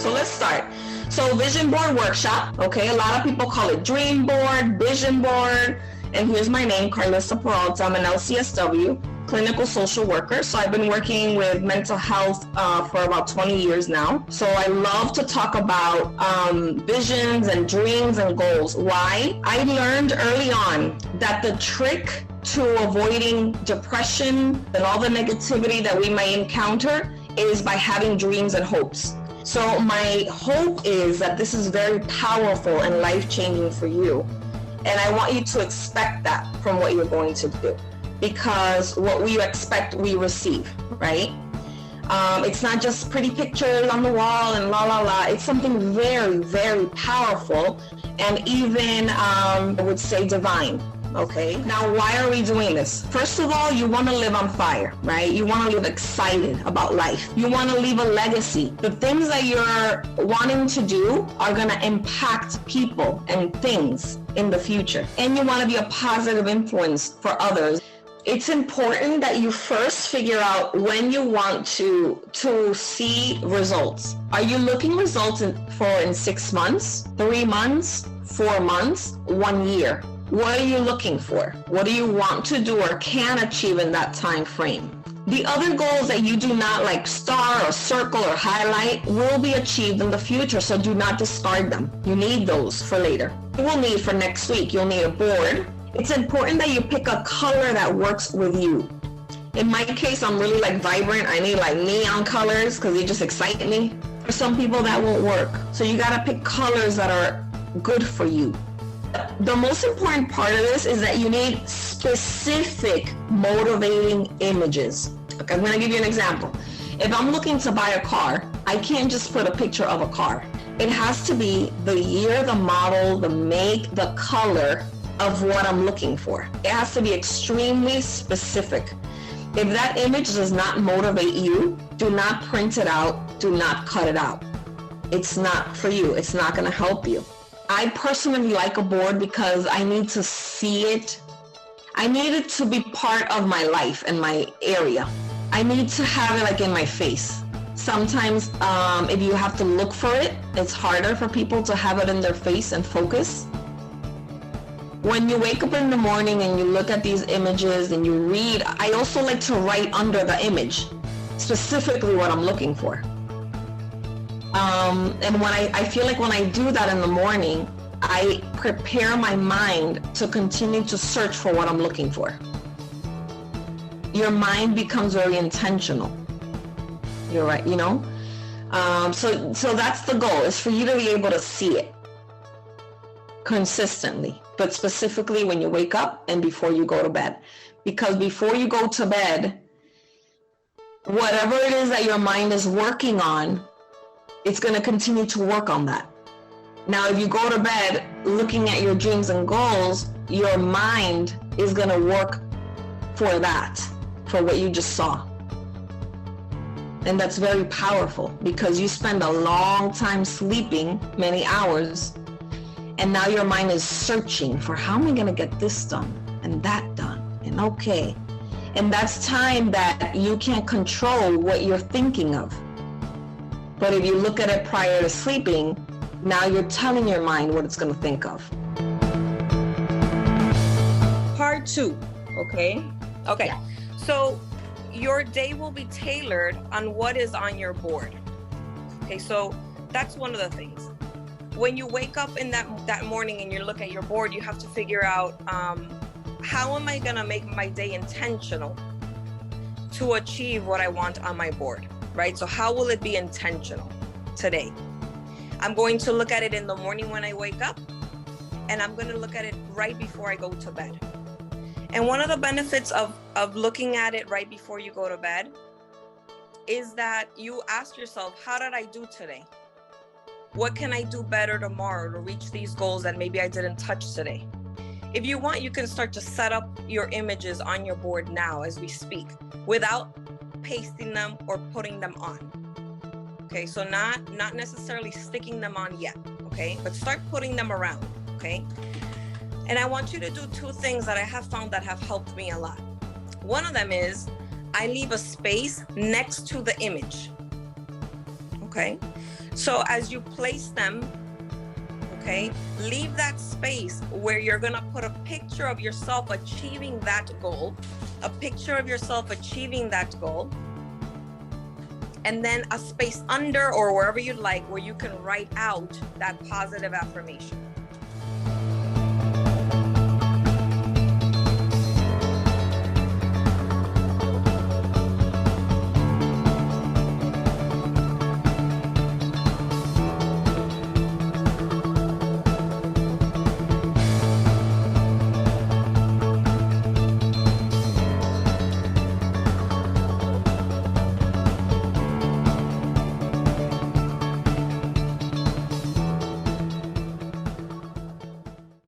So let's start. So vision board workshop, okay? A lot of people call it dream board, vision board. And here's my name, Karla Peralta. I'm an LCSW, clinical social worker. So I've been working with mental health for about 20 years now. So I love to talk about visions and dreams and goals. Why? I learned early on that the trick to avoiding depression and all the negativity that we may encounter is by having dreams and hopes. So my hope is that this is very powerful and life-changing for you. And I want you to expect that from what you're going to do, because what we expect, we receive, right? It's not just pretty pictures on the wall and la la la. It's something very, very powerful and even, I would say, divine. Okay, now why are we doing this? First of all, you want to live on fire, right? You want to live excited about life. You want to leave a legacy. The things that you're wanting to do are going to impact people and things in the future. And you want to be a positive influence for others. It's important that you first figure out when you want to see results. Are you looking results in 6 months, 3 months, 4 months, 1 year? What are you looking for? What do you want to do or can achieve in that time frame? The other goals that you do not like star or circle or highlight will be achieved in the future, so do not discard them. You need those for later. You will need for next week, you'll need a board. It's important that you pick a color that works with you. In my case, I'm really like vibrant. I need like neon colors because they just excite me. For some people that won't work. So you gotta pick colors that are good for you. The most important part of this is that you need specific motivating images. Okay, I'm going to give you an example. If I'm looking to buy a car, I can't just put a picture of a car. It has to be the year, the model, the make, the color of what I'm looking for. It has to be extremely specific. If that image does not motivate you, do not print it out, do not cut it out. It's not for you. It's not going to help you. I personally like a board because I need to see it. I need it to be part of my life and my area. I need to have it like in my face. Sometimes if you have to look for it, it's harder for people to have it in their face and focus. When you wake up in the morning and you look at these images and you read, I also like to write under the image, specifically what I'm looking for. And when I feel like when I do that in the morning, I prepare my mind to continue to search for what I'm looking for. Your mind becomes very intentional. You're right, you know? So that's the goal, is for you to be able to see it consistently, but specifically when you wake up and before you go to bed. Because before you go to bed, whatever it is that your mind is working on, it's going to continue to work on that. Now, if you go to bed looking at your dreams and goals, your mind is going to work for that, for what you just saw. And that's very powerful because you spend a long time sleeping, many hours, and now your mind is searching for how am I going to get this done and that done and okay. And that's time that you can't control what you're thinking of. But if you look at it prior to sleeping, now you're telling your mind what it's going to think of. Part 2, okay? Okay, Yeah. So your day will be tailored on what is on your board. Okay, so that's one of the things. When you wake up in that morning and you look at your board, you have to figure out how am I going to make my day intentional to achieve what I want on my board, right? So how will it be intentional today? I'm going to look at it in the morning when I wake up, and I'm going to look at it right before I go to bed. And one of the benefits of looking at it right before you go to bed is that you ask yourself, how did I do today? What can I do better tomorrow to reach these goals that maybe I didn't touch today? If you want, you can start to set up your images on your board now as we speak without pasting them or putting them on. Okay, so not necessarily sticking them on yet, okay? But start putting them around, okay? And I want you to do 2 things that I have found that have helped me a lot. One of them is I leave a space next to the image, okay? So as you place them, okay, leave that space where you're gonna put a picture of yourself achieving that goal, a picture of yourself achieving that goal, and then a space under or wherever you'd like where you can write out that positive affirmation.